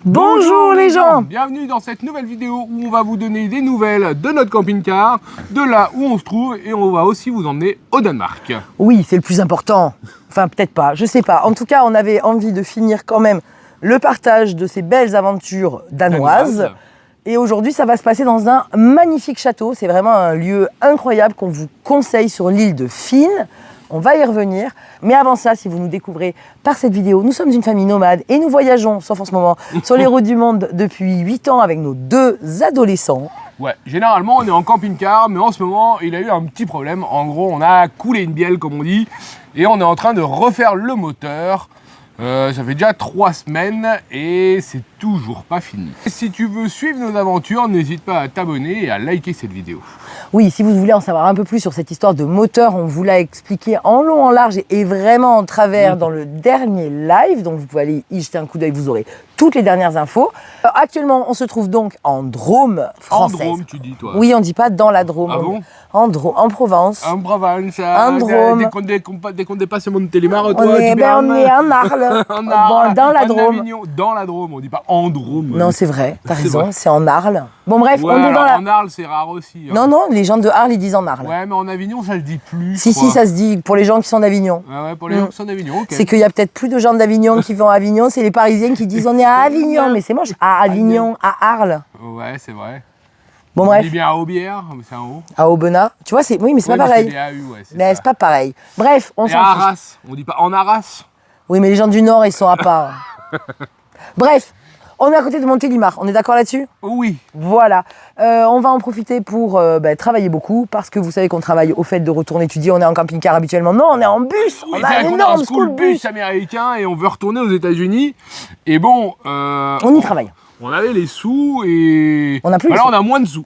Bonjour les gens. Bienvenue dans cette nouvelle vidéo où on va vous donner des nouvelles de notre camping-car, de là où on se trouve, et on va aussi vous emmener au Danemark. Oui, c'est le plus important. Enfin, peut-être pas, je sais pas. En tout cas, on avait envie de finir quand même le partage de ces belles aventures danoises. Et aujourd'hui, ça va se passer dans un magnifique château. C'est vraiment un lieu incroyable qu'on vous conseille sur l'île de Fyn. On va y revenir. Mais avant ça, si vous nous découvrez par cette vidéo, nous sommes une famille nomade et nous voyageons, sauf en ce moment, sur les routes du monde depuis 8 ans avec nos 2 adolescents. Ouais, généralement on est en camping-car, mais en ce moment il a eu un petit problème. En gros, on a coulé une bielle comme on dit, et on est en train de refaire le moteur. Ça fait déjà 3 semaines et c'est toujours pas fini. Si tu veux suivre nos aventures, n'hésite pas à t'abonner et à liker cette vidéo. Oui, si vous voulez en savoir un peu plus sur cette histoire de moteur, on vous l'a expliqué en long, en large et vraiment en travers dans le dernier live. Donc vous pouvez aller y jeter un coup d'œil, vous aurez toutes les dernières infos. Actuellement, on se trouve donc en Drôme française. En Drôme, tu dis toi? Oui, on dit pas dans la Drôme. Ah bon? En Drôme, en Provence. En Provence. En Drôme. Dès qu'on dépasse Montélimar, toi, On est en Arles. En Arles. Dans la En Drôme. Avignon. Dans la Drôme, on dit pas en Drôme. Non, c'est vrai, t'as C'est raison, vrai. c'est en Arles. Bon bref, Ouais, on est dans alors, la... en Arles, c'est rare aussi. Hein. Non, non, les gens de Arles, ils disent en Arles. Ouais, mais en Avignon, ça se dit plus. Si, si, ça se dit pour les gens qui sont d'Avignon. Ouais, pour les gens qui sont d'Avignon, ok. C'est qu'il y a peut-être plus de gens d'Avignon qui vont à Avignon, c'est les Parisiens qui disent on est à Avignon, mais c'est moche. À Avignon, à Arles. Ouais, c'est vrai. Bon On bref, dit bien à Aubière, mais c'est en haut. à Aubenas. Tu vois, c'est oui, mais c'est Ouais, pas mais pareil. des AU, ouais, Mais c'est pas pareil. Bref, on Et s'en à fiche. Arras, on dit pas en Arras. Oui, mais les gens du Nord, ils sont à part. Bref, on est à côté de Montélimar. On est d'accord là-dessus? Oui. Voilà. On va en profiter pour travailler beaucoup parce que vous savez qu'on travaille au fait de retourner étudier. On est en camping-car habituellement. Non, on est en bus. Oui, On a un on énorme school bus américain et on veut retourner aux États-Unis. Et bon, On y travaille. on avait les sous et. On a plus les Là, sous. on a moins de sous.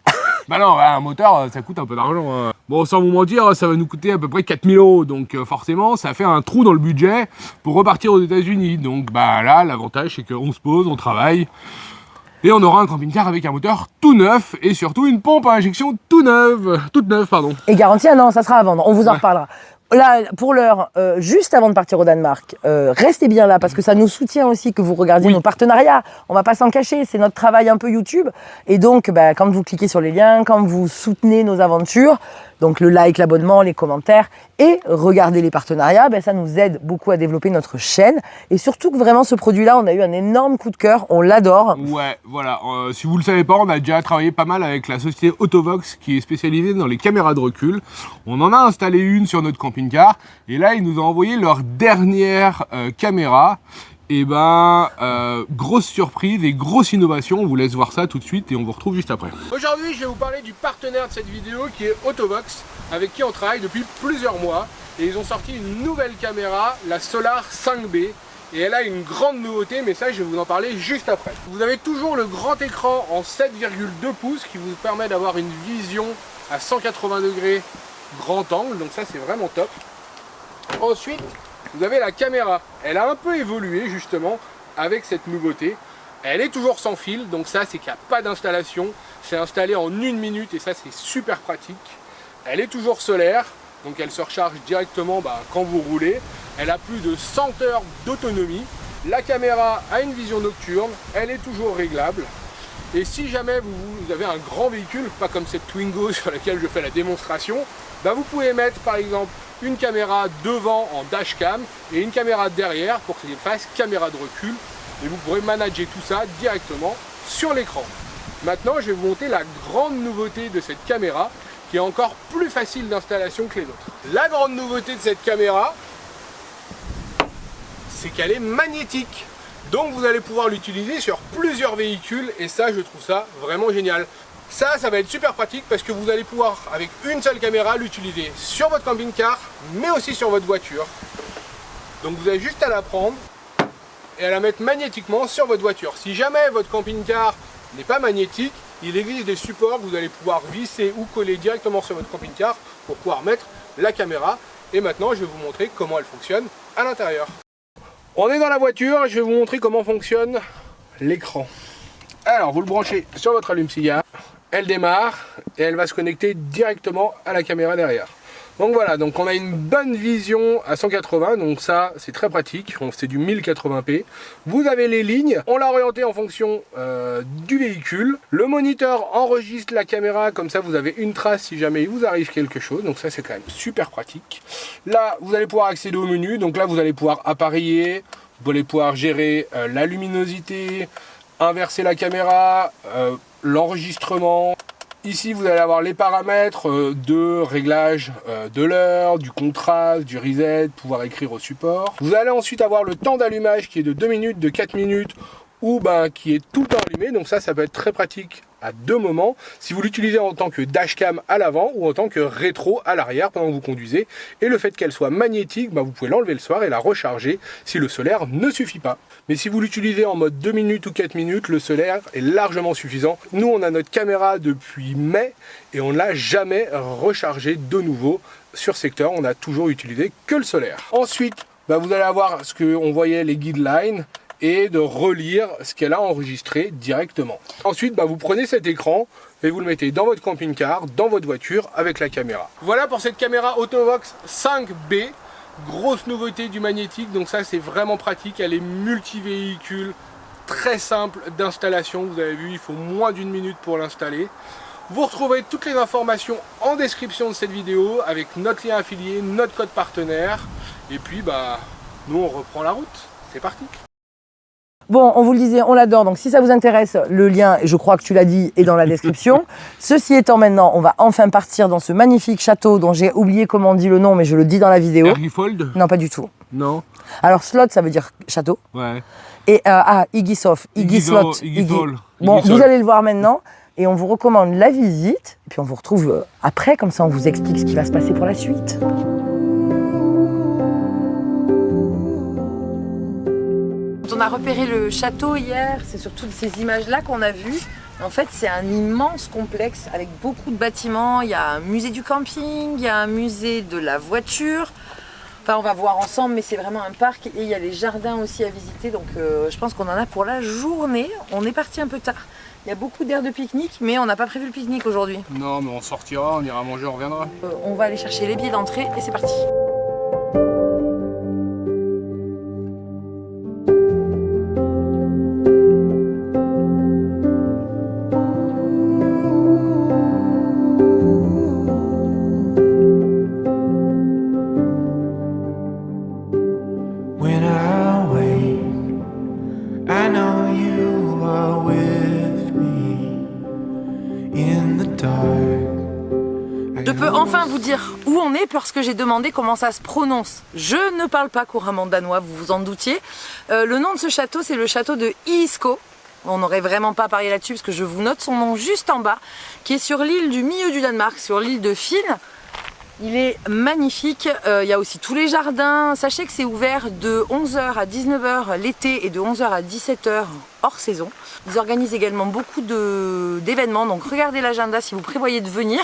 Bah non, un moteur, ça coûte un peu d'argent. Hein. Bon, sans vous mentir, ça va nous coûter à peu près 4 000 €. Donc forcément, ça fait un trou dans le budget pour repartir aux États-Unis. Donc bah là, l'avantage, c'est qu'on se pose, on travaille. Et on aura un camping-car avec un moteur tout neuf et surtout une pompe à injection toute neuve, pardon. Et garantie, ah non, ça sera à vendre. On vous en reparlera. Là, pour l'heure, juste avant de partir au Danemark, restez bien là parce que ça nous soutient aussi que vous regardiez nos partenariats. On va pas s'en cacher, c'est notre travail un peu YouTube. Et donc, quand vous cliquez sur les liens, quand vous soutenez nos aventures, donc le like, l'abonnement, les commentaires et regardez les partenariats, ça nous aide beaucoup à développer notre chaîne. Et surtout que vraiment ce produit-là, on a eu un énorme coup de cœur, on l'adore. Ouais, voilà. Si vous le savez pas, on a déjà travaillé pas mal avec la société Autovox qui est spécialisée dans les caméras de recul. On en a installé une sur notre camping-car et là, ils nous ont envoyé leur dernière caméra. Et grosse surprise et grosse innovation, on vous laisse voir ça tout de suite et on vous retrouve juste après. Aujourd'hui, je vais vous parler du partenaire de cette vidéo qui est Autovox, avec qui on travaille depuis plusieurs mois. Et ils ont sorti une nouvelle caméra, la Solar 5B. Et elle a une grande nouveauté, mais ça, je vais vous en parler juste après. Vous avez toujours le grand écran en 7,2 pouces qui vous permet d'avoir une vision à 180 degrés grand angle. Donc ça, c'est vraiment top. Ensuite, vous avez la caméra, elle a un peu évolué justement avec cette nouveauté. Elle est toujours sans fil, donc ça c'est qu'il n'y a pas d'installation. C'est installé en 1 minute et ça c'est super pratique. Elle est toujours solaire, donc elle se recharge directement quand vous roulez. Elle a plus de 100 heures d'autonomie. La caméra a une vision nocturne, elle est toujours réglable. Et si jamais vous avez un grand véhicule, pas comme cette Twingo sur laquelle je fais la démonstration, vous pouvez mettre par exemple une caméra devant en dashcam et une caméra derrière pour qu'il fasse caméra de recul. Et vous pourrez manager tout ça directement sur l'écran. Maintenant, je vais vous montrer la grande nouveauté de cette caméra qui est encore plus facile d'installation que les autres. La grande nouveauté de cette caméra, c'est qu'elle est magnétique. Donc vous allez pouvoir l'utiliser sur plusieurs véhicules et ça, je trouve ça vraiment génial. Ça va être super pratique parce que vous allez pouvoir, avec une seule caméra, l'utiliser sur votre camping-car, mais aussi sur votre voiture. Donc vous avez juste à la prendre et à la mettre magnétiquement sur votre voiture. Si jamais votre camping-car n'est pas magnétique, il existe des supports que vous allez pouvoir visser ou coller directement sur votre camping-car pour pouvoir mettre la caméra. Et maintenant, je vais vous montrer comment elle fonctionne à l'intérieur. On est dans la voiture, je vais vous montrer comment fonctionne l'écran. Alors, vous le branchez sur votre allume-cigare. Elle démarre et elle va se connecter directement à la caméra derrière. Donc voilà, donc on a une bonne vision à 180, donc ça c'est très pratique, c'est du 1080p. Vous avez les lignes, on l'a orienté en fonction du véhicule. Le moniteur enregistre la caméra, comme ça vous avez une trace si jamais il vous arrive quelque chose, donc ça c'est quand même super pratique. Là vous allez pouvoir accéder au menu, donc là vous allez pouvoir appareiller, vous allez pouvoir gérer la luminosité, inverser la caméra, l'enregistrement. Ici, vous allez avoir les paramètres de réglage de l'heure, du contraste, du reset, pouvoir écrire au support. Vous allez ensuite avoir le temps d'allumage qui est de 2 minutes, de 4 minutes, ou qui est tout le temps allumé. Donc ça peut être très pratique à deux moments, si vous l'utilisez en tant que dashcam à l'avant ou en tant que rétro à l'arrière pendant que vous conduisez. Et le fait qu'elle soit magnétique, vous pouvez l'enlever le soir et la recharger si le solaire ne suffit pas. Mais si vous l'utilisez en mode 2 minutes ou 4 minutes, le solaire est largement suffisant. Nous, on a notre caméra depuis mai et on ne l'a jamais rechargé de nouveau sur secteur. On a toujours utilisé que le solaire. Ensuite, vous allez avoir ce qu'on voyait, les guidelines, et de relire ce qu'elle a enregistré directement. Ensuite, vous prenez cet écran et vous le mettez dans votre camping-car, dans votre voiture avec la caméra. Voilà pour cette caméra Autovox 5B. Grosse nouveauté du magnétique, donc ça c'est vraiment pratique. Elle est multi-véhicule, très simple d'installation. Vous avez vu, il faut moins d'1 minute pour l'installer. Vous retrouverez toutes les informations en description de cette vidéo avec notre lien affilié, notre code partenaire. Et puis nous on reprend la route. C'est parti. Bon, on vous le disait, on l'adore, donc si ça vous intéresse, le lien, je crois que tu l'as dit, est dans la description. Ceci étant, maintenant, on va enfin partir dans ce magnifique château dont j'ai oublié comment on dit le nom, mais je le dis dans la vidéo. Hergifold ? Non, pas du tout. Non. Alors, slot, ça veut dire château. Ouais. Et Iggy Slot. Bon, vous allez le voir maintenant, et on vous recommande la visite, et puis on vous retrouve après, comme ça on vous explique ce qui va se passer pour la suite. On a repéré le château hier, c'est surtout ces images-là qu'on a vues. En fait, c'est un immense complexe avec beaucoup de bâtiments. Il y a un musée du camping, il y a un musée de la voiture. Enfin, on va voir ensemble, mais c'est vraiment un parc. Et il y a les jardins aussi à visiter, donc je pense qu'on en a pour la journée. On est parti un peu tard. Il y a beaucoup d'aires de pique-nique, mais on n'a pas prévu le pique-nique aujourd'hui. Non, mais on sortira, on ira manger, on reviendra. On va aller chercher les billets d'entrée et c'est parti. Je peux enfin vous dire où on est parce que j'ai demandé comment ça se prononce. Je ne parle pas couramment danois, vous vous en doutiez. Le nom de ce château, c'est le château de Iisko. On n'aurait vraiment pas parié là-dessus parce que je vous note son nom juste en bas, qui est sur l'île du milieu du Danemark, sur l'île de Fyn. Il est magnifique, il y a aussi tous les jardins. Sachez que c'est ouvert de 11h à 19h l'été et de 11h à 17h hors saison. Ils organisent également beaucoup d'événements, donc regardez l'agenda si vous prévoyez de venir.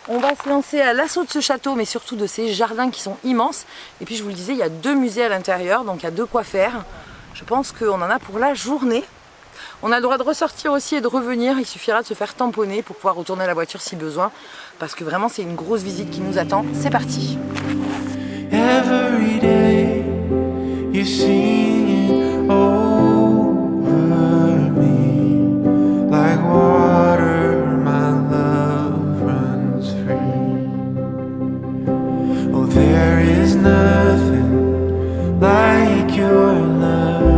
On va se lancer à l'assaut de ce château, mais surtout de ces jardins qui sont immenses. Et puis je vous le disais, il y a 2 musées à l'intérieur, donc il y a de quoi faire. Je pense qu'on en a pour la journée. On a le droit de ressortir aussi et de revenir. Il suffira de se faire tamponner pour pouvoir retourner à la voiture si besoin. Parce que vraiment, c'est une grosse visite qui nous attend. C'est parti. Every day, you're singing over me like water, my love runs free. Oh, there is nothing like your love.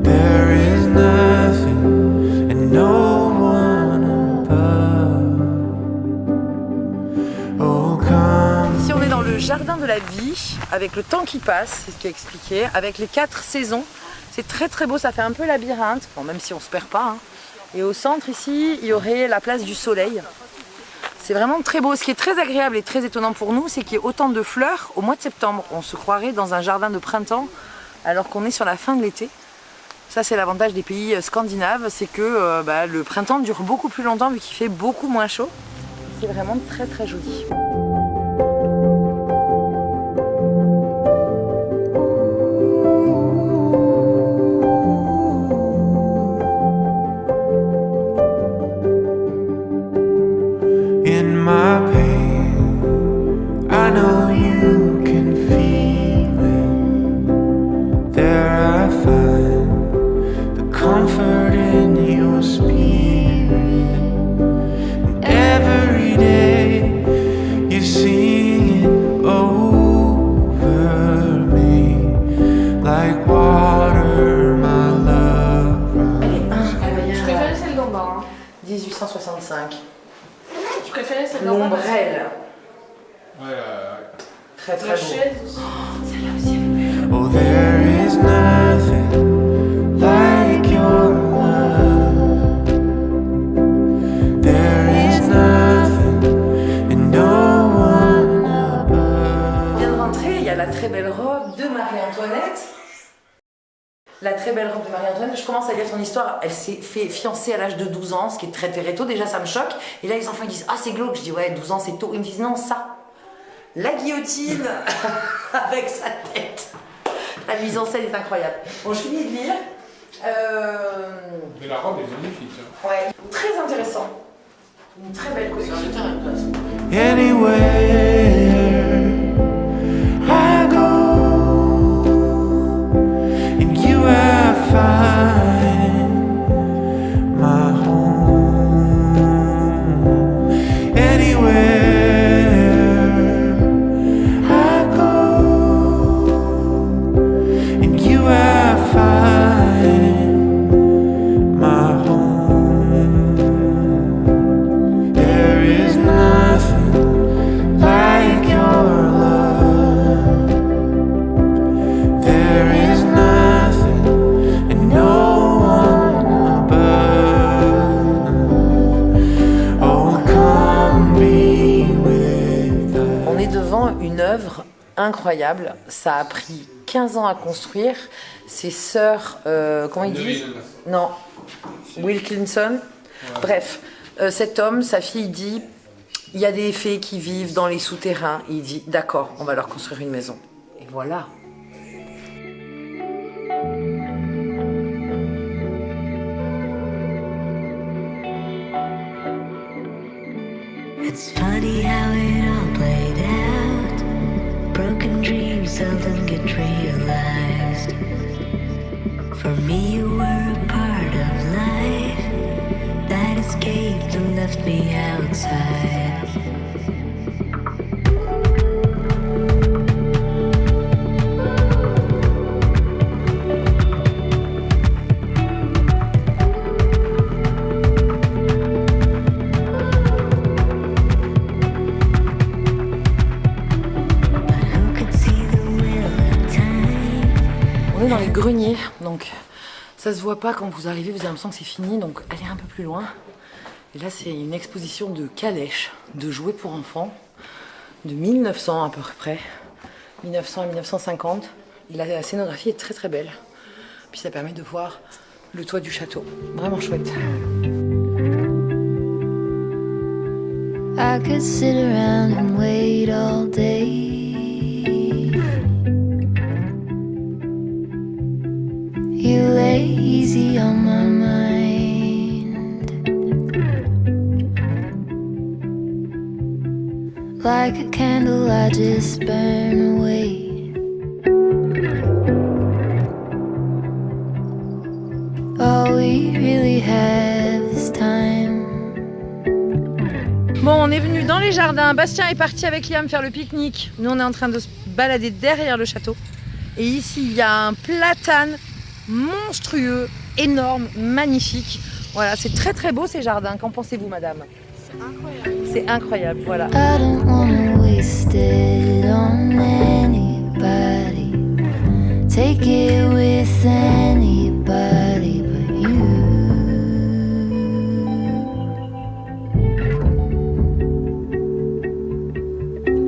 There is nothing and no one above. Oh, come. Ici on est dans le jardin de la vie, avec le temps qui passe, c'est ce qui est expliqué, avec les 4 saisons. C'est très très beau, ça fait un peu labyrinthe, bon, même si on se perd pas. Et au centre ici, il y aurait la place du soleil. C'est vraiment très beau. Ce qui est très agréable et très étonnant pour nous, c'est qu'il y ait autant de fleurs au mois de septembre. On se croirait dans un jardin de printemps alors qu'on est sur la fin de l'été. Ça, c'est l'avantage des pays scandinaves, c'est que le printemps dure beaucoup plus longtemps vu qu'il fait beaucoup moins chaud. C'est vraiment très très joli. In my pain 1865. Je préférais celle-là. L'ombrelle. Ouais, Très très La beau. chaise aussi. Celle-là aussi, elle est belle. Oh, there is nothing like your love. There is nothing and no one above. On vient de rentrer, il y a la très belle robe de Marie-Antoinette. La très belle robe de Marie-Antoinette, je commence à lire son histoire. Elle s'est fait fiancer à l'âge de 12 ans, ce qui est très très tôt. Déjà, ça me choque. Et là, les enfants ils disent ah, c'est glauque. Je dis ouais, 12 ans, c'est tôt. Ils me disent non, ça. La guillotine avec sa tête. La mise en scène est incroyable. Bon, je finis de lire. Mais la robe est magnifique. Hein. Ouais, très intéressant. Une très belle collection. Anywhere I go, and you I find my home. Anywhere I go, and you I find my home. There is nothing like your love. There is nothing and no one above. Oh, come be with us. On est devant une œuvre incroyable. Ça a pris 15 ans à construire. Ses sœurs, comment ils disent? Non, Wilkinson. Bref, cet homme, sa fille dit, il y a des fées qui vivent dans les souterrains. Il dit, d'accord, on va leur construire une maison. Et voilà. It's funny how it all played out. Broken dreams seldom get realized. For me, you were a part of life that escaped and left me outside. But who could see the wheel of time? On est dans les greniers, donc ça se voit pas quand vous arrivez, vous avez l'impression que c'est fini, donc allez un peu plus loin. Et là, c'est une exposition de calèches, de jouets pour enfants, de 1900 à peu près, 1900 à 1950. Et la scénographie est très très belle. Puis ça permet de voir le toit du château, vraiment chouette. I could sit around and wait all day. You lay easy on my mind, like a candle I just burn away. All we really have is time. Bon, on est venu dans les jardins. Bastien est parti avec Liam faire le pique-nique. Nous, on est en train de se balader derrière le château. Et ici, il y a un platane monstrueux, énorme, magnifique. Voilà, c'est très très beau ces jardins. Qu'en pensez-vous, madame? C'est incroyable. C'est incroyable, voilà. I don't wanna waste it on anybody. Take it with anybody but you.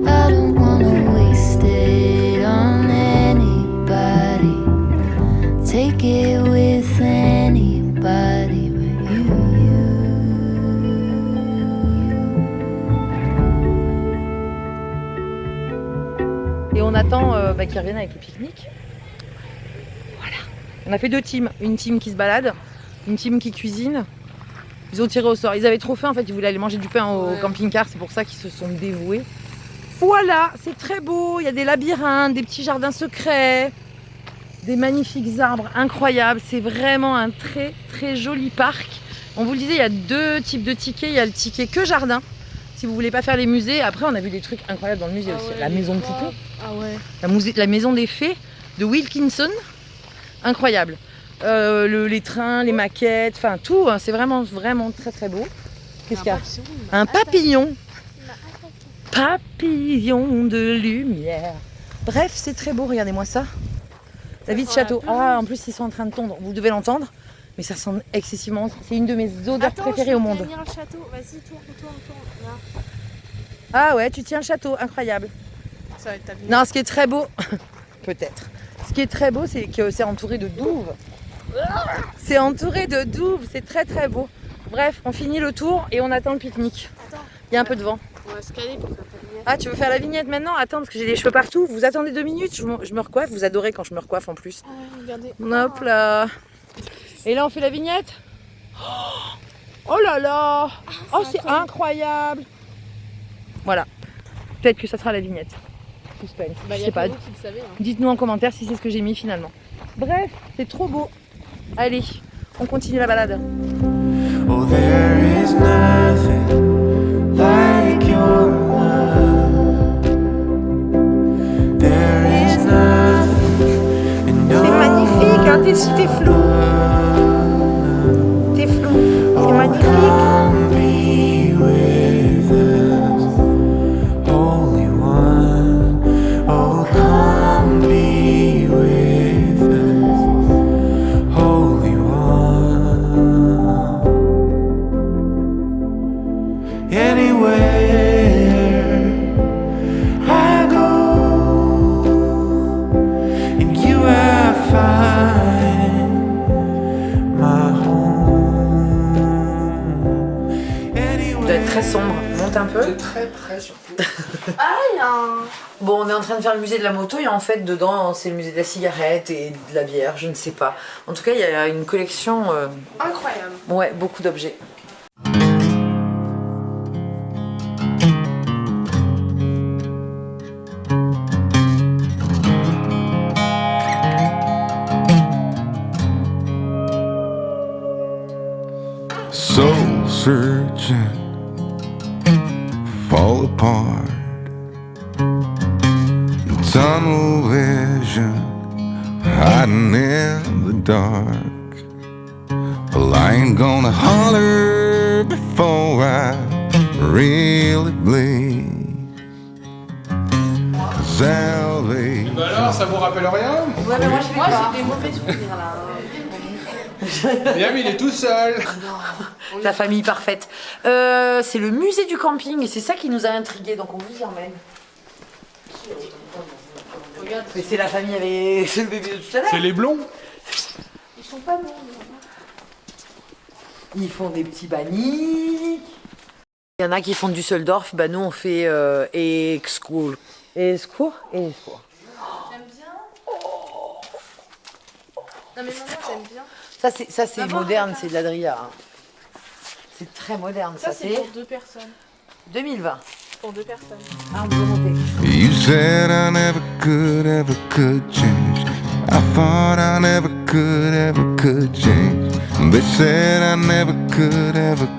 I don't wanna waste it on anybody. Take it with anybody but you. Et on attend qu'ils reviennent avec le pique-nique. Voilà. On a fait deux teams. Une team qui se balade, une team qui cuisine. Ils ont tiré au sort. Ils avaient trop faim en fait, ils voulaient aller manger du pain au camping-car, c'est pour ça qu'ils se sont dévoués. Voilà, c'est très beau. Il y a des labyrinthes, des petits jardins secrets, des magnifiques arbres incroyables. C'est vraiment un très très joli parc. On vous le disait, il y a deux types de tickets. Il y a le ticket que jardin. Si vous voulez pas faire les musées, après on a vu des trucs incroyables dans le musée aussi. La maison de poupée, Ah ouais. la maison des fées de Wilkinson, incroyable. les trains, les maquettes, enfin tout. Hein, c'est vraiment, vraiment très très beau. Qu'est-ce qu'il y a? Un papillon. Papillon de lumière. Bref, c'est très beau, regardez-moi ça. David Château. Ah, en plus, ils sont en train de tondre. Vous devez l'entendre, mais ça sent excessivement. C'est une de mes odeurs préférées au monde. Tenir le château. Vas-y, tourne. Là. Ah ouais, tu tiens le château, incroyable. Ça va être ta vie. Non, ce qui est très beau, peut-être. Ce qui est très beau, c'est que c'est entouré de douves. C'est entouré de douves, c'est très très beau. Bref, on finit le tour et on attend le pique-nique. Attends. Il y a un peu de vent. On va se caler pour faire ta vignette. Ah, tu veux faire la vignette maintenant? Attends, parce que j'ai des cheveux partout. Vous attendez 2 minutes, je me recoiffe. Vous adorez quand je me recoiffe en plus. Ah ouais, regardez. Hop là. Et là, on fait la vignette. Oh là là. Oh, c'est incroyable. Voilà. Peut-être que ça sera la vignette. Suspense. Bah, Je y a sais pas. que vous qui le savez. Hein. Dites-nous en commentaire si c'est ce que j'ai mis finalement. Bref, c'est trop beau. Allez, on continue la balade. Oh, there is nothing like your love. There is nothing and no C'est magnifique, hein, t'es flou. T'es flou. C'est magnifique. Come be with us, Holy One. Oh, come be with us, Holy One. Anywhere I go, in you I find my home. Ça doit être très sombre. Monte un peu. C'est très près surtout. Ah, il y a un. Bon, on est en train de faire le musée de la moto et en fait, dedans, c'est le musée de la cigarette et de la bière, je ne sais pas. En tout cas, il y a une collection, Incroyable. ouais, beaucoup d'objets. Soul searching, fall apart. Tunnel vision, hiding in the dark. Well, I ain't gonna holler before I really bleed. Salvation. Bah alors, ça vous rappelle rien? Ouais, mais moi, je Moi, j'ai des mauvais souvenirs là. Liam, il est tout seul. La famille parfaite. C'est le musée du camping et c'est ça qui nous a intrigués, donc on vous y emmène. Regarde. Mais c'est la famille avec le bébé de tout à l'heure. C'est les blonds. Ils sont pas bons. Ils font des petits bannis. Il y en a qui font du Düsseldorf, bah nous on fait Excour. Excour. J'aime bien. Non, mais maman, j'aime bien. Ça c'est Maman, moderne, regarde. c'est de l'Adria. Hein. C'est très moderne, Ça, ça c'est c'est pour 2 personnes. 2020. Pour 2 personnes. Ah, on peut monter. You said I never could change. I thought I never could change. They said I never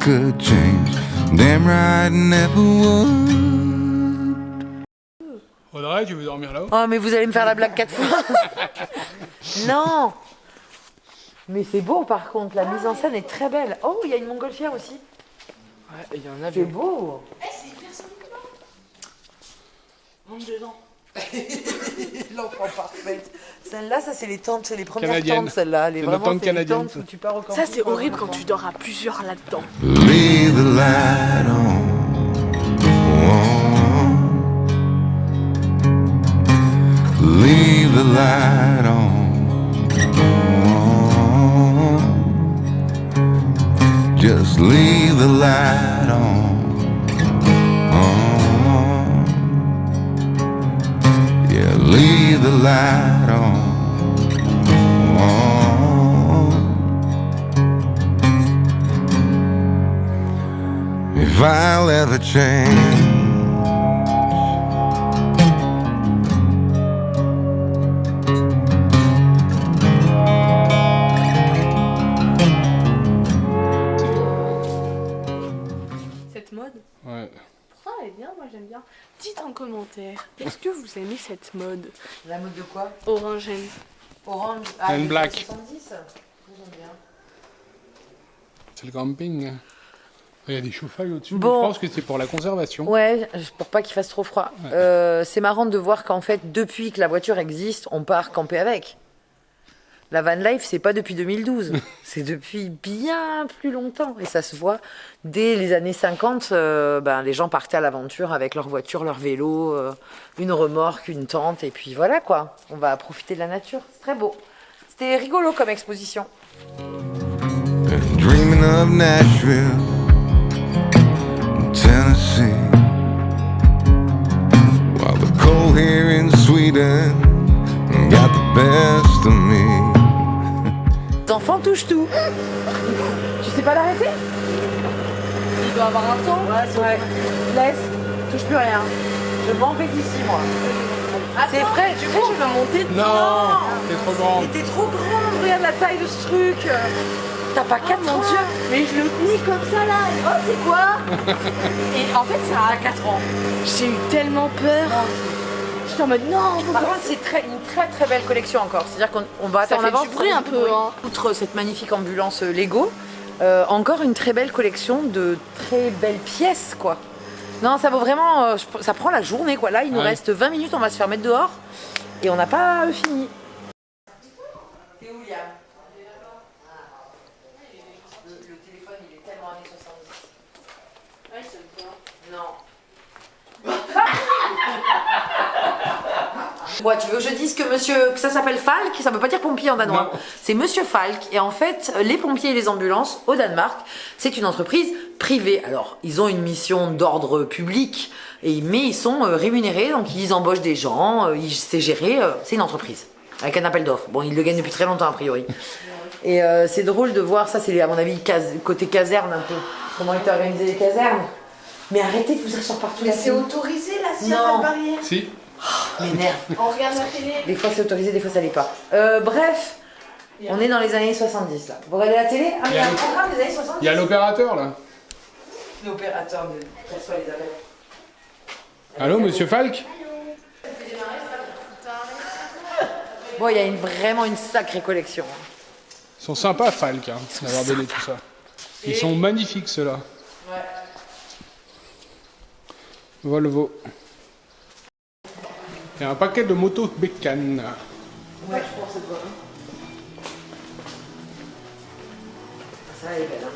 could change. Damn right, I never would. Audrey, tu veux dormir là-haut? Oh mais vous allez me faire la blague 4 fois. Non. Mais c'est beau par contre, la mise en scène est très belle. Oh, il y a une montgolfière aussi. Ouais, il y en a C'est beau. C'est hyper sympa. Monte dedans. L'enfant parfaite. Celle-là, ça c'est les tentes, c'est les premières Canadiennes. tentes, celle-là. Les C'est nos vraiment, tentes c'est les canadiennes, tentes où tu pars au camping. Ça, c'est horrible quand tu dors à plusieurs là-dedans. Leave the light on. Leave the light on. Just leave the light on. Yeah, leave the light on. If I'll ever change, Cette mode, Ouais. pourtant elle est bien, moi j'aime bien. Dites en commentaire, est-ce que vous aimez cette mode La mode de quoi? orangène? Orange. And les black. 70. C'est le camping. Il y a des chauffages au-dessus. Bon. Je pense que c'est pour la conservation. Ouais, pour pas qu'il fasse trop froid. C'est marrant de voir qu'en fait, depuis que la voiture existe, on part camper avec. La van life, c'est pas depuis 2012, c'est depuis bien plus longtemps. Et ça se voit dès les années 50, les gens partaient à l'aventure avec leur voiture, leur vélo, une remorque, une tente, et puis voilà quoi. On va profiter de la nature, c'est très beau. C'était rigolo comme exposition. Dreaming of Nashville, Tennessee. While the cold here in Sweden got the best of me. Les enfants touchent tout. Tu sais pas l'arrêter? Il doit avoir un temps. Ouais. Laisse, touche plus rien. Je m'en vais d'ici moi. C'est prêt, tu vois, je vais monter dedans. Non, c'est trop grand. Mais t'es trop grande, regarde la taille de ce truc. T'as pas 4 ans. Mais je le tenais comme ça là. Oh, c'est quoi? Et en fait, ça a 4 ans. J'ai eu tellement peur. J'étais en mode non. Par contre, c'est une très très belle collection encore. C'est-à-dire qu'on va Ça en fait avant du bruit un peu. Hein. Outre cette magnifique ambulance Lego, encore une très belle collection de très belles pièces, quoi. Non, ça vaut vraiment... ça prend la journée, quoi. Là, il nous reste 20 minutes, on va se faire mettre dehors. Et on n'a pas fini. T'es où, Liam? Le téléphone, il est tellement années 70. Ouais, c'est bien. Non. Ouais, tu veux que je dise que ça s'appelle Falk, ça veut pas dire pompier en danois. Non. C'est Monsieur Falk. Et en fait, les pompiers et les ambulances au Danemark, c'est une entreprise privée. Alors, ils ont une mission d'ordre public, mais ils sont rémunérés, donc ils embauchent des gens, c'est géré, c'est une entreprise. Avec un appel d'offres. Bon, ils le gagnent depuis très longtemps, a priori. Et c'est drôle de voir, ça c'est à mon avis côté caserne un peu. Comment ils ont organisé les casernes. Mais arrêtez de vous asseoir partout. Mais c'est autorisé là, s'il y a Non. pas de barrière. Si. M'énerve. On regarde la télé. Des fois c'est autorisé, des fois ça l'est pas. Bref, on est dans les années 70 là. Vous regardez la télé? Ah, mais il y a un programme des années 70. Il y a l'opérateur là. L'opérateur de reçoit les appels. Allô, monsieur Falk? Bon, il y a vraiment une sacrée collection. Ils sont sympas, Falk, d'avoir donné tout ça. Ils sont magnifiques ceux-là. Ouais. Volvo. Il y a un paquet de motos bécanes. Ouais, je pense que c'est bon. Ça, elle est belle, hein.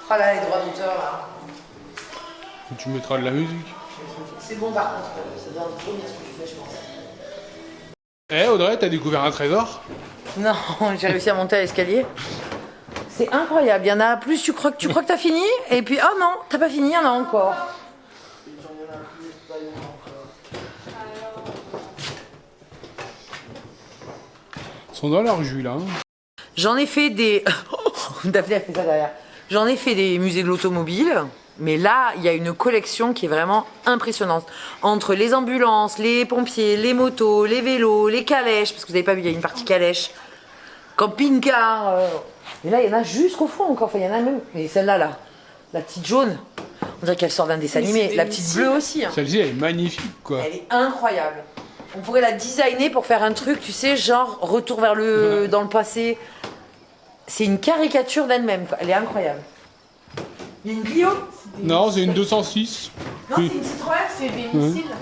Oh là, les droits d'auteur, là. Tu mettras de la musique. C'est bon, par contre, ça doit trop bien ce que tu fais, je pense. Eh, Audrey, t'as découvert un trésor? Non, j'ai réussi à monter à l'escalier. C'est incroyable, il y en a plus, tu crois que t'as fini, et puis, oh non, t'as pas fini, il y en a encore. Ils sont dans leur jus, là. J'en ai fait des... Daphné a fait ça derrière. J'en ai fait des musées de l'automobile, mais là, il y a une collection qui est vraiment impressionnante. Entre les ambulances, les pompiers, les motos, les vélos, les calèches, parce que vous n'avez pas vu, il y a une partie calèche, camping-car. Et là, il y en a jusqu'au fond encore. Enfin, il y en a même. Et celle-là, là, la petite jaune, on dirait qu'elle sort d'un dessin animé. La petite bleue aussi. Hein. Celle-ci, elle est magnifique, quoi. Elle est incroyable. On pourrait la designer pour faire un truc, tu sais, genre retour vers dans le passé. C'est une caricature d'elle-même, quoi. Elle est incroyable. Il y a une Clio? Non, c'est une 206. Non, c'est une Citroën. C'est des missiles.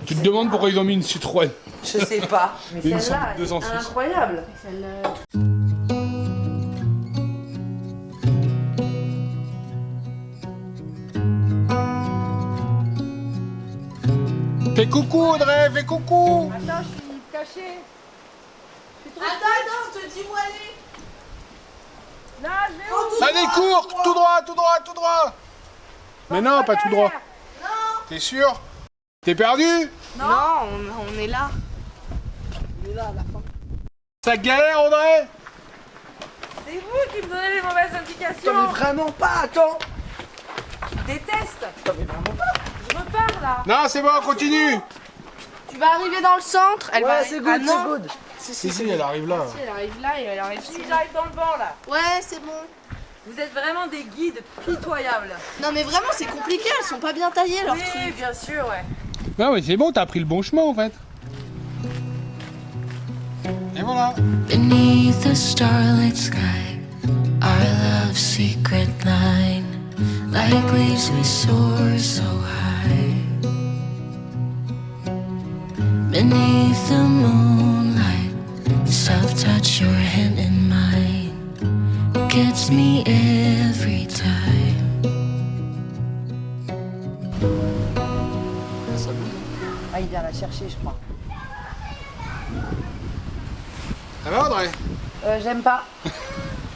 Tu te demandes pourquoi ils ont mis une Citroën. Je sais pas, mais Une celle-là, elle est 206. incroyable. Celle-là. Fais coucou, Audrey, fais coucou. Attends, je suis cachée. Attends, te dis où aller. Non, je vais où? Allez, cours, tout droit, tout droit, tout droit. Mais non, pas tout droit. Non. T'es sûr? T'es perdu? Non, on est là. On est là à la fin. Ça galère, Audrey? C'est vous qui me donnez les mauvaises indications. Non, mais vraiment pas, attends. Je déteste. Non, mais vraiment pas. Je repars là. Non, c'est bon, continue. Tu vas arriver dans le centre. Elle va... Ouais, c'est good, Ah, non. c'est good. Si, elle arrive là. Si, elle arrive là et elle arrive Si sous. j'arrive dans le banc là. Ouais, c'est bon. Vous êtes vraiment des guides pitoyables. Non, mais vraiment, c'est compliqué. Elles sont pas bien taillées, leurs Oui, trucs. bien sûr, ouais. Non, mais c'est bon, t'as pris le bon chemin, en fait. Et voilà. Beneath the starlit sky, our love's secret line, like leaves we soar so high. Beneath the moonlight, soft touch your hand in mine, gets me every time. Ah, il vient la chercher, je crois. Ça va Audrey? J'aime pas.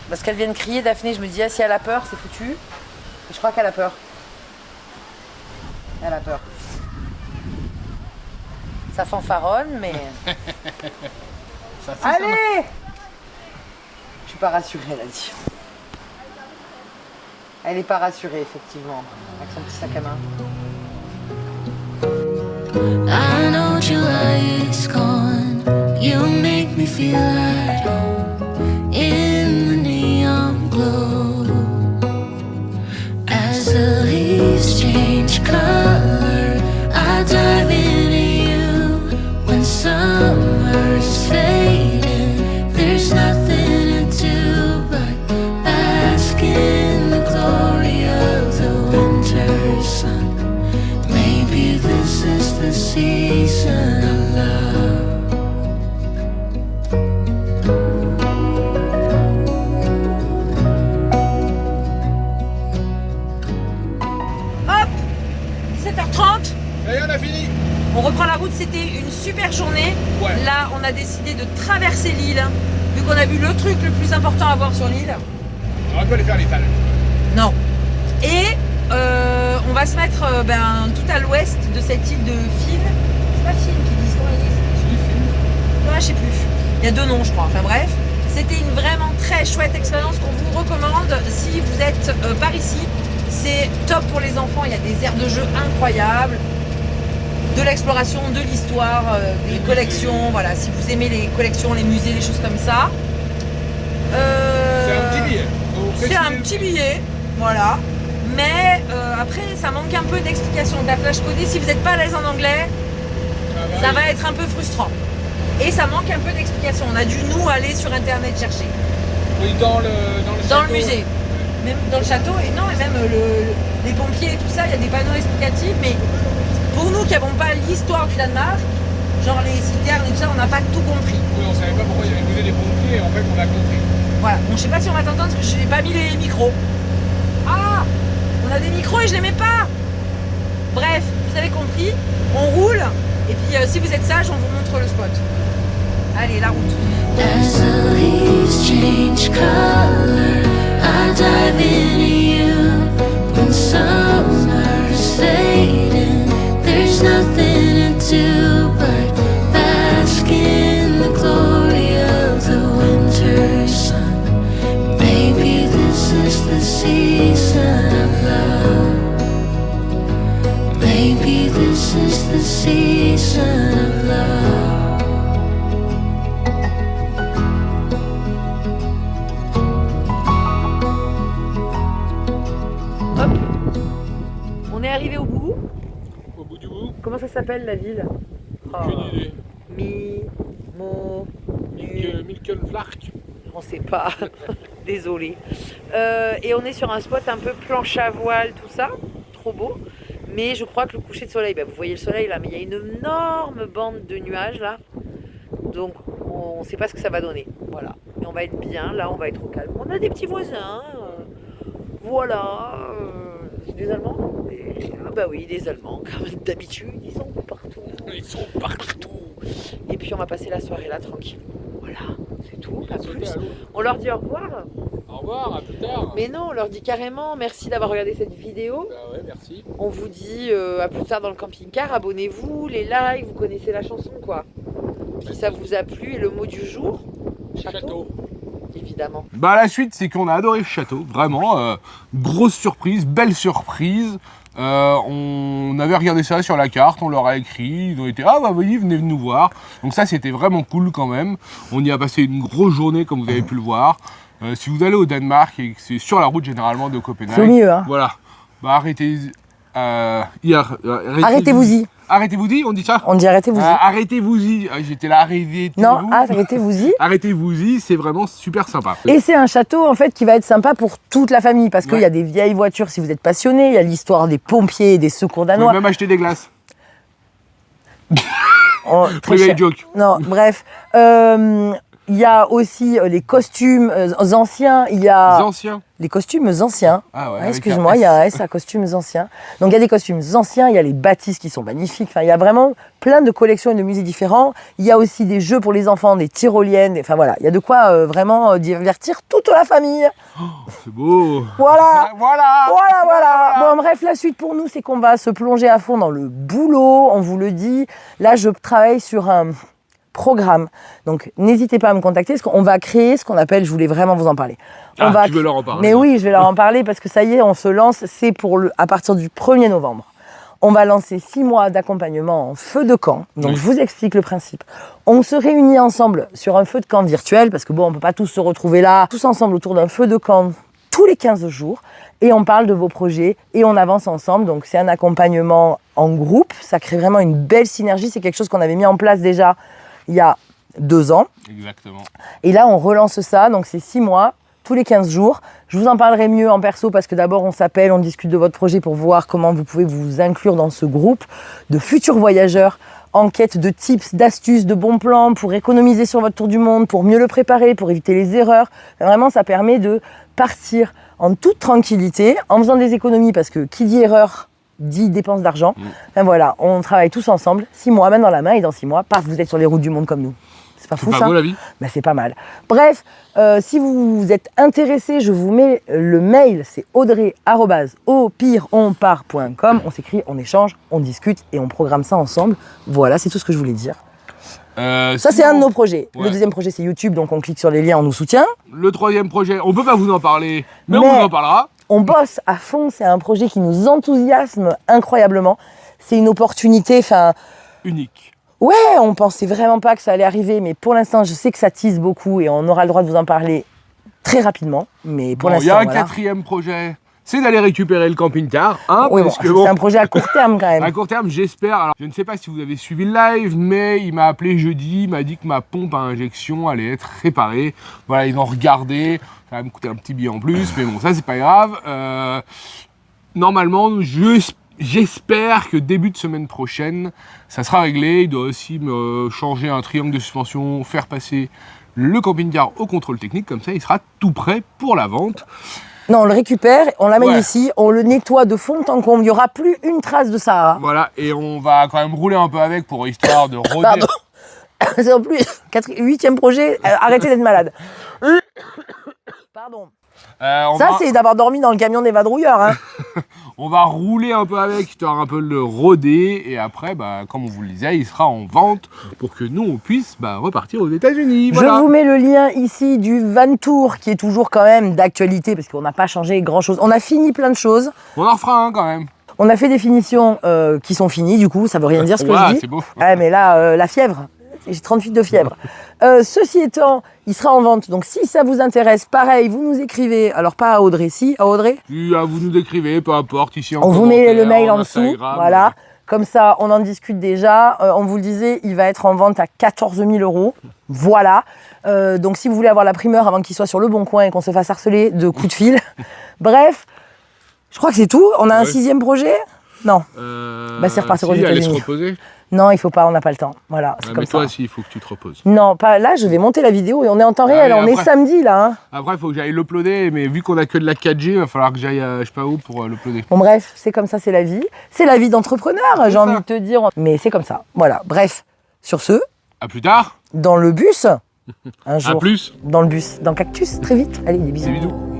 Parce qu'elle vient de crier, Daphné, je me dis, ah, si elle a peur, c'est foutu. Et je crois qu'elle a peur. Elle a peur. Ça fanfaronne, mais... Ça fait Allez! Je suis pas rassurée, elle a dit. Elle est pas rassurée, effectivement, avec son petit sac à main. I know July is gone. You make me feel at home in the neon glow. As the leaves change color, I dive into you. When summer's fading, there's nothing to do but bask in the glory of the winter sun. Maybe this is the season of love. Hop 17h30, Ça y est, on a fini. on reprend la route, c'était une super journée. Ouais. Là, on a décidé de traverser l'île, vu qu'on a vu le truc le plus important à voir sur l'île. On va pas aller faire les salles. Non. Et on va se mettre tout à l'ouest de cette île de Finn. C'est pas Finn qui disent, comment ils disent? Ouais, je sais plus. Il y a deux noms, je crois. Enfin bref, c'était une vraiment très chouette expérience qu'on vous recommande si vous êtes par ici. C'est top pour les enfants. Il y a des aires de jeu incroyables, de l'exploration, de l'histoire, des collections. Voilà, si vous aimez les collections, les musées, les choses comme ça. C'est un petit billet. C'est un petit billet, voilà. Mais après, ça manque un peu d'explication de la flash codée. Si vous n'êtes pas à l'aise en anglais, ça va être un peu frustrant. Et ça manque un peu d'explication. On a dû, nous, aller sur Internet chercher. Oui, dans le Dans le musée. Même dans le château, et non, et même les pompiers et tout ça, il y a des panneaux explicatifs. Mais pour nous qui n'avons pas l'histoire du Danemark, genre les citernes et tout ça, on n'a pas tout compris. Oui, on savait pas pourquoi il y avait le musée des pompiers et en fait on a compris. Voilà, bon, je sais pas si on va t'entendre parce que je n'ai pas mis les micros. Ah, on a des micros et je les mets pas. Bref, vous avez compris, on roule et puis si vous êtes sage, on vous montre le spot. Allez, la route. As the leaves change color, I dive into you. When summer's fading, there's nothing to do but bask in the glory of the winter sun. Maybe this is the season of love. Maybe this is the season of love. On est arrivé au bout. Au bout du bout, Comment ça s'appelle la ville? aucune idée. Milkenflark. On sait pas. Désolé. Et on est sur un spot un peu planche à voile, tout ça. Trop beau. Mais je crois que le coucher de soleil, vous voyez le soleil là, mais il y a une énorme bande de nuages là. Donc on ne sait pas ce que ça va donner. Voilà. Mais on va être bien, là on va être au calme. On a des petits voisins. Voilà. Des Allemands? Ah bah oui, des Allemands, comme d'habitude, ils sont partout. Ils sont partout. Et puis on va passer la soirée là tranquille. Voilà, c'est tout, pas plus. On leur dit au revoir. Au revoir, à plus tard. Mais non, on leur dit carrément merci d'avoir regardé cette vidéo. Bah ouais, merci. On vous dit à plus tard dans le camping-car, abonnez-vous, les likes, vous connaissez la chanson quoi. Si ça vous a plu, et le mot du jour, château. Évidemment. Bah la suite c'est qu'on a adoré le château, vraiment, grosse surprise, belle surprise. On avait regardé ça sur la carte, on leur a écrit, ils ont été ah bah oui venez nous voir. Donc ça c'était vraiment cool quand même. On y a passé une grosse journée comme vous avez pu le voir. Si vous allez au Danemark et que c'est sur la route généralement de Copenhague, C'est au milieu, hein. voilà, bah arrêtez Hier. Arrêtez-vous-y. Arrêtez-vous-y, on dit ça? On dit arrêtez-y. Arrêtez-vous-y. Ah, j'étais là, arrêtez-vous. Non, arrêtez-vous-y. Arrêtez-vous-y, c'est vraiment super sympa. Et c'est un château en fait qui va être sympa pour toute la famille parce qu'il Ouais. y a des vieilles voitures si vous êtes passionné, il y a l'histoire des pompiers et des secours Vous pouvez danois. même acheter des glaces. Oh, très Private cher. joke. Non, bref. Il y a aussi les costumes anciens, il y a Anciens. les costumes anciens. Ah ouais, Ouais, avec excuse-moi, un il y a un S à costumes anciens. Donc il y a des costumes anciens, il y a les bâtisses qui sont magnifiques. Enfin, il y a vraiment plein de collections et de musées différents. Il y a aussi des jeux pour les enfants, des tyroliennes. Enfin voilà, il y a de quoi vraiment divertir toute la famille. C'est beau. Voilà. Voilà. Voilà. Bon, bref, la suite pour nous, c'est qu'on va se plonger à fond dans le boulot. On vous le dit. Là, je travaille sur un programme. Donc, n'hésitez pas à me contacter parce qu'on va créer ce qu'on appelle, je voulais vraiment vous en parler. Ah, On va tu veux leur en parler, Mais là. oui, je vais leur en parler parce que ça y est, on se lance. C'est à partir du 1er novembre. On va lancer 6 mois d'accompagnement en feu de camp. Donc, Oui. je vous explique le principe. On se réunit ensemble sur un feu de camp virtuel parce que bon, on peut pas tous se retrouver là, tous ensemble autour d'un feu de camp tous les 15 jours et on parle de vos projets et on avance ensemble. Donc, c'est un accompagnement en groupe. Ça crée vraiment une belle synergie. C'est quelque chose qu'on avait mis en place déjà il y a 2 ans. Exactement. Et là, on relance ça, donc c'est 6 mois, tous les 15 jours. Je vous en parlerai mieux en perso parce que d'abord, on s'appelle, on discute de votre projet pour voir comment vous pouvez vous inclure dans ce groupe de futurs voyageurs en quête de tips, d'astuces, de bons plans pour économiser sur votre tour du monde, pour mieux le préparer, pour éviter les erreurs. Vraiment, ça permet de partir en toute tranquillité, en faisant des économies parce que qui dit erreur dit dépense d'argent. Enfin voilà, on travaille tous ensemble, 6 mois, main dans la main, et dans 6 mois, paf, vous êtes sur les routes du monde comme nous. C'est pas fou C'est pas ça? beau la vie? Ben, c'est pas mal. Bref, si vous êtes intéressé, je vous mets le mail, c'est audrey@aupireonpart.com. On s'écrit, on échange, on discute et on programme ça ensemble. Voilà, c'est tout ce que je voulais dire. Ça, c'est un de nos projets. Ouais. Le deuxième projet, c'est YouTube, donc on clique sur les liens, on nous soutient. Le troisième projet, on peut pas vous en parler, mais on Mais- vous en parlera. On bosse à fond, c'est un projet qui nous enthousiasme incroyablement. C'est une opportunité, enfin... Unique. Ouais, on pensait vraiment pas que ça allait arriver, mais pour l'instant, je sais que ça tease beaucoup et on aura le droit de vous en parler très rapidement. Mais pour Bon, il y l'instant, a un voilà. quatrième projet, c'est d'aller récupérer le camping-car. Hein, Oui, bon, parce que c'est un projet à court terme quand même. à court terme, j'espère. Alors, je ne sais pas si vous avez suivi le live, mais il m'a appelé jeudi, il m'a dit que ma pompe à injection allait être réparée. Voilà, ils ont regardé. Ça va me coûter un petit billet en plus, mais bon, ça, c'est pas grave. Normalement, j'espère que début de semaine prochaine, ça sera réglé. Il doit aussi me changer un triangle de suspension, faire passer le camping-car au contrôle technique. Comme ça, il sera tout prêt pour la vente. Non, on le récupère, on l'amène Ouais. ici, on le nettoie de fond en comble. Il n'y aura plus une trace de Sahara. Voilà, et on va quand même rouler un peu avec pour histoire de rôder. Pardon. C'est en plus 8e projet, arrêtez d'être malade. Pardon. On Ça, va- c'est d'avoir dormi dans le camion des vadrouilleurs. Hein. On va rouler un peu avec, histoire un peu de le rôder, et après, bah, comme on vous le disait, il sera en vente pour que nous, on puisse repartir aux États-Unis. Voilà. Je vous mets le lien ici du Van Tour qui est toujours quand même d'actualité parce qu'on n'a pas changé grand-chose. On a fini plein de choses. On en refera un quand même. On a fait des finitions qui sont finies, du coup, ça veut rien dire ce que Ouais, je dis. c'est beau. Ouais, mais là, la fièvre, j'ai 38 de fièvre. Ceci étant, il sera en vente. Donc, si ça vous intéresse, pareil, vous nous écrivez. Alors, pas à Audrey, si, à Audrey. Puis, vous nous écrivez, peu importe, ici en On vous met le commentaire, mail en dessous. Instagram. Voilà. Comme ça, on en discute déjà. On vous le disait, il va être en vente à 14 000 €. Voilà. Donc, si vous voulez avoir la primeur avant qu'il soit sur le bon coin et qu'on se fasse harceler de coups de fil. Bref, je crois que c'est tout. On a un Ouais. 6e projet? Non. C'est reparti aux si, allez se États-Unis. reposer. Non, il faut pas, on n'a pas le temps. Voilà, c'est Ouais, comme mais toi, ça. si, il faut que tu te reposes. Non, pas là, je vais monter la vidéo et on est en temps réel. oui, On est après. samedi là. Hein. Après, il faut que j'aille l'uploader, mais vu qu'on a que de la 4G, il va falloir que j'aille, je sais pas où, pour l'uploader. Bon, bref, c'est comme ça, c'est la vie. C'est la vie d'entrepreneur, j'ai ça. envie de te dire. Mais c'est comme ça. Voilà, bref. Sur ce, À plus tard. dans le bus, un jour. À plus. Dans le bus, dans Cactus, très vite. Allez, des bisous. Des bisous.